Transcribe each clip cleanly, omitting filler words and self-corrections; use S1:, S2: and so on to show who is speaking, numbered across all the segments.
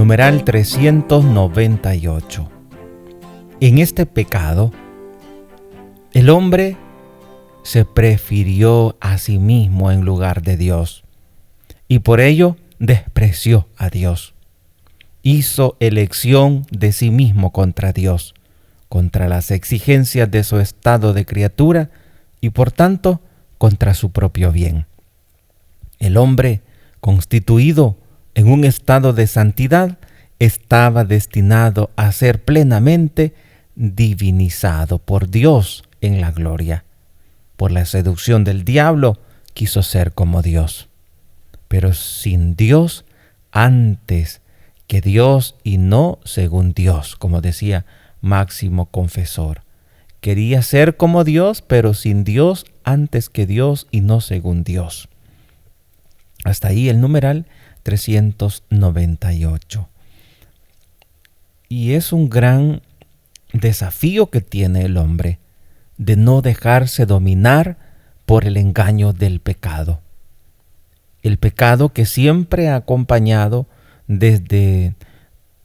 S1: Numeral 398. En este pecado, el hombre se prefirió a sí mismo en lugar de Dios y por ello despreció a Dios. Hizo elección de sí mismo contra Dios, contra las exigencias de su estado de criatura y por tanto contra su propio bien. El hombre, constituido en un estado de santidad, estaba destinado a ser plenamente divinizado por Dios en la gloria. Por la seducción del diablo, quiso ser como Dios. Pero sin Dios, antes que Dios y no según Dios, como decía Máximo Confesor. Quería ser como Dios, pero sin Dios, antes que Dios y no según Dios. Hasta ahí el numeral 398. Y es un gran desafío que tiene el hombre de no dejarse dominar por el engaño del pecado. El pecado que siempre ha acompañado desde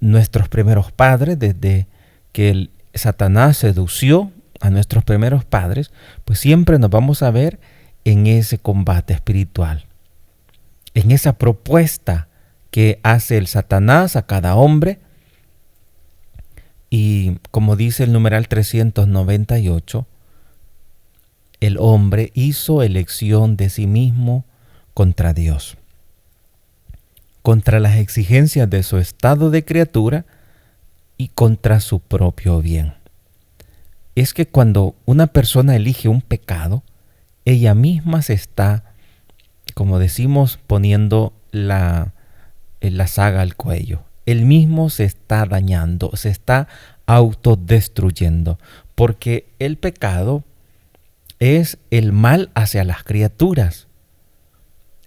S1: nuestros primeros padres, desde que Satanás sedució a nuestros primeros padres, pues siempre nos vamos a ver en ese combate espiritual, en esa propuesta que hace el Satanás a cada hombre. Y como dice el numeral 398, el hombre hizo elección de sí mismo contra Dios, contra las exigencias de su estado de criatura y contra su propio bien. Es que cuando una persona elige un pecado, ella misma se está, como decimos, poniendo la saga al cuello. Él mismo se está dañando, se está autodestruyendo, porque el pecado es el mal hacia las criaturas.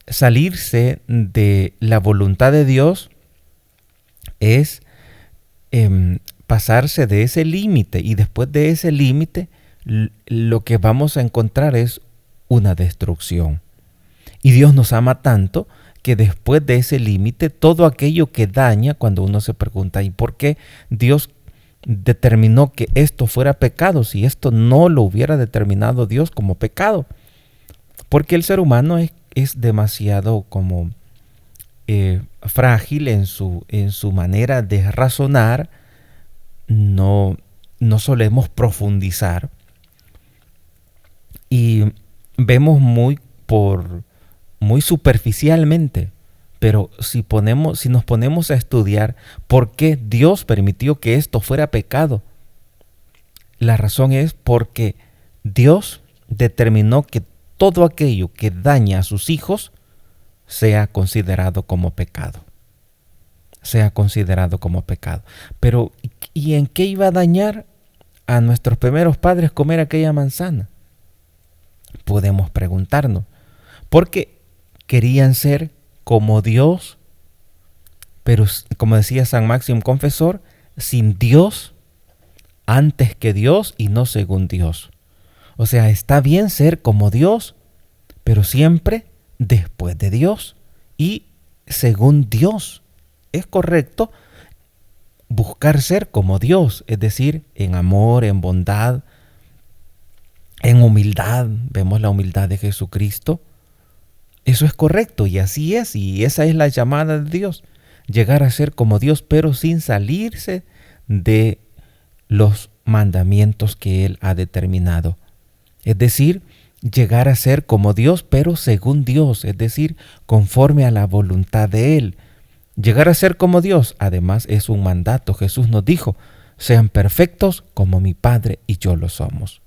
S1: Salirse de la voluntad de Dios es pasarse de ese límite, y después de ese límite lo que vamos a encontrar es una destrucción. Y Dios nos ama tanto que después de ese límite, todo aquello que daña, cuando uno se pregunta, ¿y por qué Dios determinó que esto fuera pecado si esto no lo hubiera determinado Dios como pecado? Porque el ser humano es demasiado como frágil en su manera de razonar. No solemos profundizar y vemos muy superficialmente. Pero si nos ponemos a estudiar por qué Dios permitió que esto fuera pecado, la razón es porque Dios determinó que todo aquello que daña a sus hijos sea considerado como pecado. Sea considerado como pecado. Pero, ¿y en qué iba a dañar a nuestros primeros padres comer aquella manzana? Podemos preguntarnos. Porque querían ser como Dios, pero como decía San Máximo Confesor, sin Dios, antes que Dios y no según Dios. O sea, está bien ser como Dios, pero siempre después de Dios y según Dios. Es correcto buscar ser como Dios, es decir, en amor, en bondad, en humildad. Vemos la humildad de Jesucristo. Eso es correcto y así es, y esa es la llamada de Dios, llegar a ser como Dios, pero sin salirse de los mandamientos que Él ha determinado. Es decir, llegar a ser como Dios, pero según Dios, es decir, conforme a la voluntad de Él. Llegar a ser como Dios, además, es un mandato. Jesús nos dijo, sean perfectos como mi Padre y yo lo somos.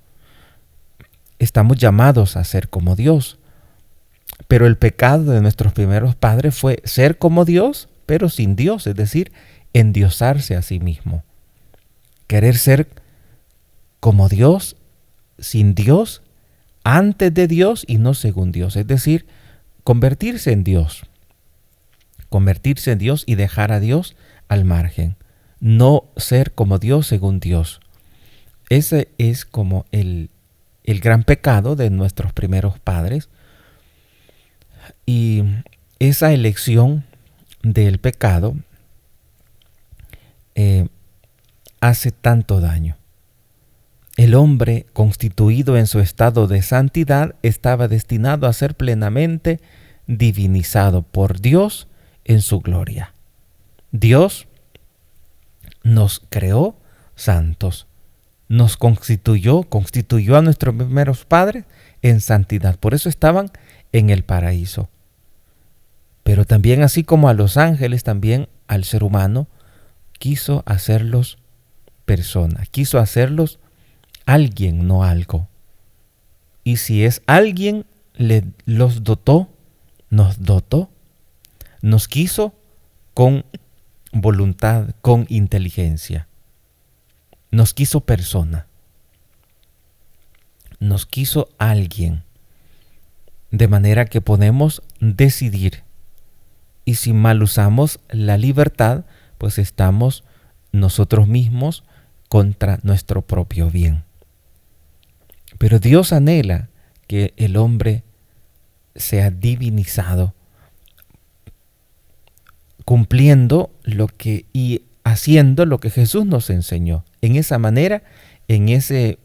S1: Estamos llamados a ser como Dios. Pero el pecado de nuestros primeros padres fue ser como Dios, pero sin Dios, es decir, endiosarse a sí mismo. Querer ser como Dios, sin Dios, antes de Dios y no según Dios, es decir, convertirse en Dios. Convertirse en Dios y dejar a Dios al margen. No ser como Dios según Dios. Ese es como el gran pecado de nuestros primeros padres. Y esa elección del pecado hace tanto daño. El hombre, constituido en su estado de santidad, estaba destinado a ser plenamente divinizado por Dios en su gloria. Dios nos creó santos, nos constituyó a nuestros primeros padres en santidad. Por eso estaban en el paraíso. Pero también, así como a los ángeles, también al ser humano quiso hacerlos personas, quiso hacerlos alguien, no algo. Y si es alguien, nos dotó, nos quiso con voluntad, con inteligencia. Nos quiso persona. Nos quiso alguien. De manera que podemos decidir. Y si mal usamos la libertad, pues estamos nosotros mismos contra nuestro propio bien. Pero Dios anhela que el hombre sea divinizado, cumpliendo y haciendo lo que Jesús nos enseñó. En esa manera, en ese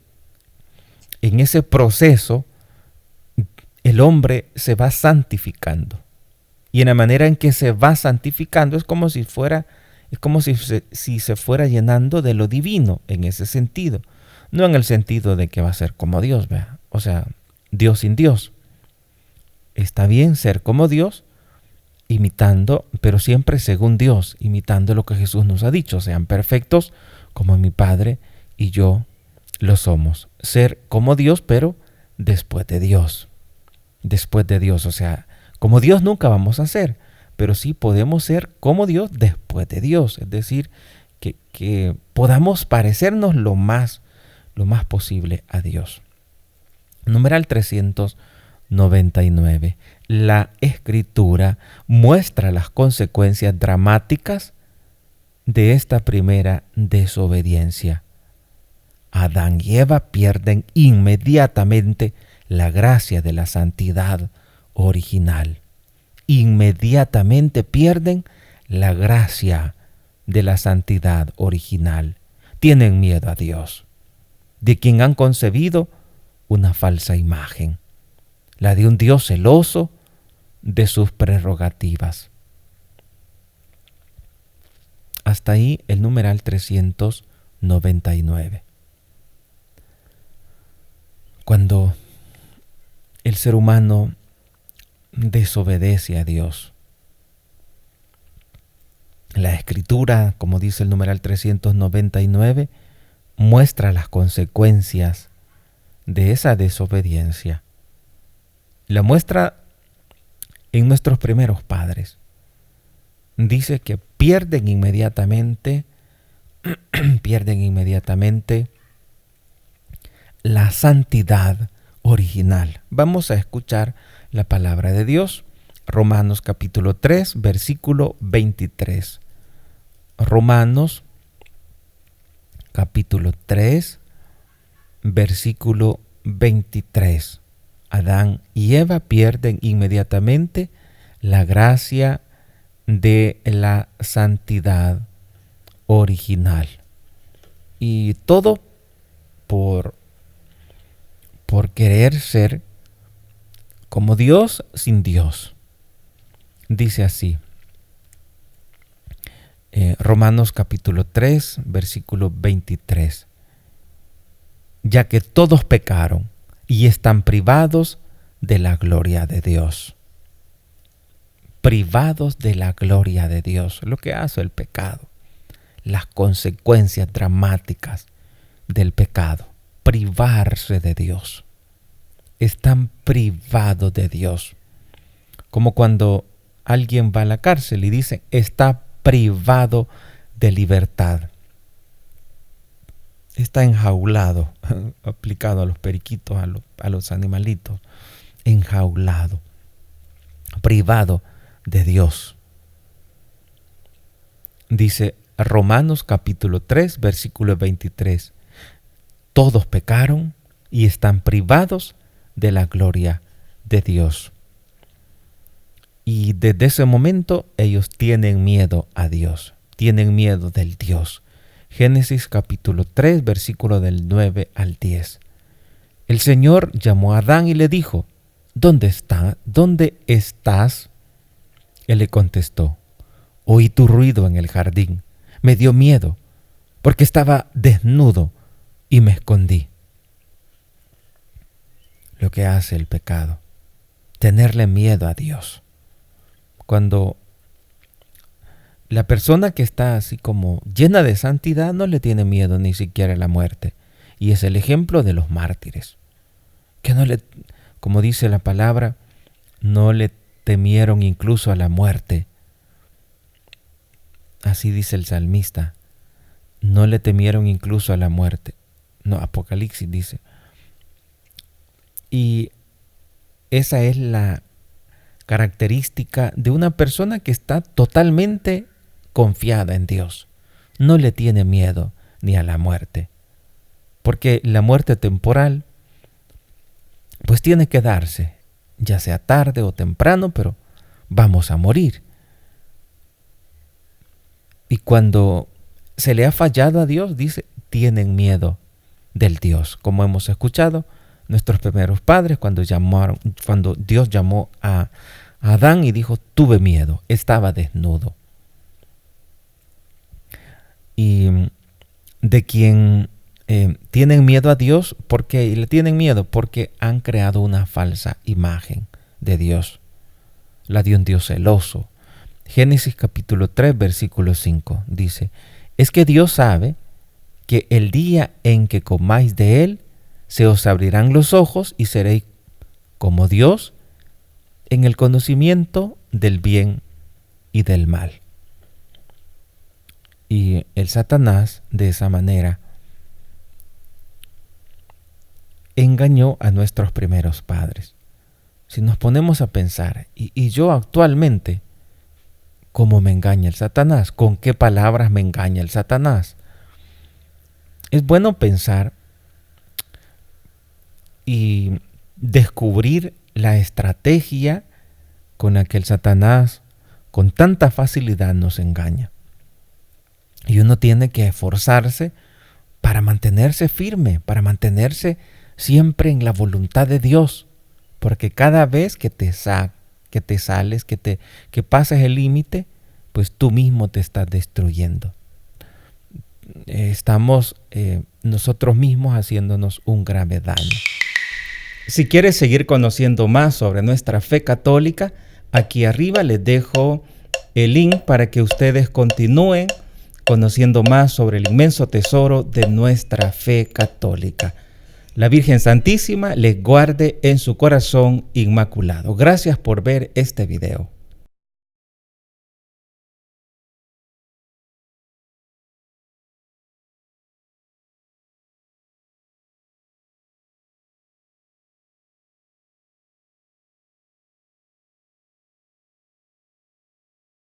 S1: proceso, el hombre se va santificando. Y en la manera en que se va santificando es como si se fuera llenando de lo divino en ese sentido. No en el sentido de que va a ser como Dios, ¿vea? O sea, Dios sin Dios. Está bien ser como Dios, imitando, pero siempre según Dios, imitando lo que Jesús nos ha dicho. Sean perfectos como mi Padre y yo lo somos. Ser como Dios, pero después de Dios. Después de Dios, o sea, como Dios nunca vamos a ser, pero sí podemos ser como Dios después de Dios. Es decir, que podamos parecernos lo más posible a Dios. Numeral 399. La Escritura muestra las consecuencias dramáticas de esta primera desobediencia. Adán y Eva pierden inmediatamente la gracia de la santidad original. Inmediatamente pierden la gracia de la santidad original. Tienen miedo a Dios, de quien han concebido una falsa imagen, la de un Dios celoso de sus prerrogativas. Hasta ahí el numeral 399. Cuando el ser humano desobedece a Dios, la Escritura, como dice el numeral 399, muestra las consecuencias de esa desobediencia. La muestra en nuestros primeros padres. Dice que pierden inmediatamente la santidad original. Vamos a escuchar la palabra de Dios. Romanos capítulo 3, versículo 23. Romanos capítulo 3, versículo 23. Adán y Eva pierden inmediatamente la gracia de la santidad original. Y todo por querer ser como Dios sin Dios. Dice así, Romanos capítulo 3, versículo 23. Ya que todos pecaron y están privados de la gloria de Dios. Privados de la gloria de Dios. Lo que hace el pecado. Las consecuencias dramáticas del pecado. Privarse de Dios. Están privados de Dios. Como cuando alguien va a la cárcel y dice, está privado de libertad. Está enjaulado, aplicado a los periquitos, a los animalitos. Enjaulado. Privado de Dios. Dice Romanos capítulo 3, versículo 23. Todos pecaron y están privados de la gloria de Dios. Y desde ese momento ellos tienen miedo a Dios. Tienen miedo del Dios Génesis capítulo 3, versículo del 9 al 10. El Señor llamó a Adán y le dijo: ¿Dónde estás? Él le contestó: oí tu ruido en el jardín. Me dio miedo, porque estaba desnudo y me escondí. Lo que hace el pecado, tenerle miedo a Dios. Cuando la persona que está así como llena de santidad no le tiene miedo ni siquiera a la muerte. Y es el ejemplo de los mártires, que como dice la palabra, no le temieron incluso a la muerte. Así dice el salmista, no le temieron incluso a la muerte. No, Apocalipsis dice. Y esa es la característica de una persona que está totalmente confiada en Dios. No le tiene miedo ni a la muerte. Porque la muerte temporal, pues tiene que darse, ya sea tarde o temprano, pero vamos a morir. Y cuando se le ha fallado a Dios, dice, tienen miedo del Dios. Como hemos escuchado, nuestros primeros padres, cuando Dios llamó a Adán y dijo, tuve miedo, estaba desnudo. Y de quien tienen miedo a Dios, ¿por qué? Y le tienen miedo porque han creado una falsa imagen de Dios, la de un Dios celoso. Génesis capítulo 3, versículo 5 dice: es que Dios sabe que el día en que comáis de él, se os abrirán los ojos y seréis como Dios en el conocimiento del bien y del mal. Y el Satanás, de esa manera, engañó a nuestros primeros padres. Si nos ponemos a pensar, y yo actualmente, ¿cómo me engaña el Satanás? ¿Con qué palabras me engaña el Satanás? Es bueno pensar y descubrir la estrategia con la que el Satanás con tanta facilidad nos engaña. Y uno tiene que esforzarse para mantenerse firme, para mantenerse siempre en la voluntad de Dios. Porque cada vez que te sales, que pases el límite, pues tú mismo te estás destruyendo. Estamos nosotros mismos haciéndonos un grave daño. Si quieres seguir conociendo más sobre nuestra fe católica, aquí arriba les dejo el link para que ustedes continúen conociendo más sobre el inmenso tesoro de nuestra fe católica. La Virgen Santísima les guarde en su corazón inmaculado. Gracias por ver este video.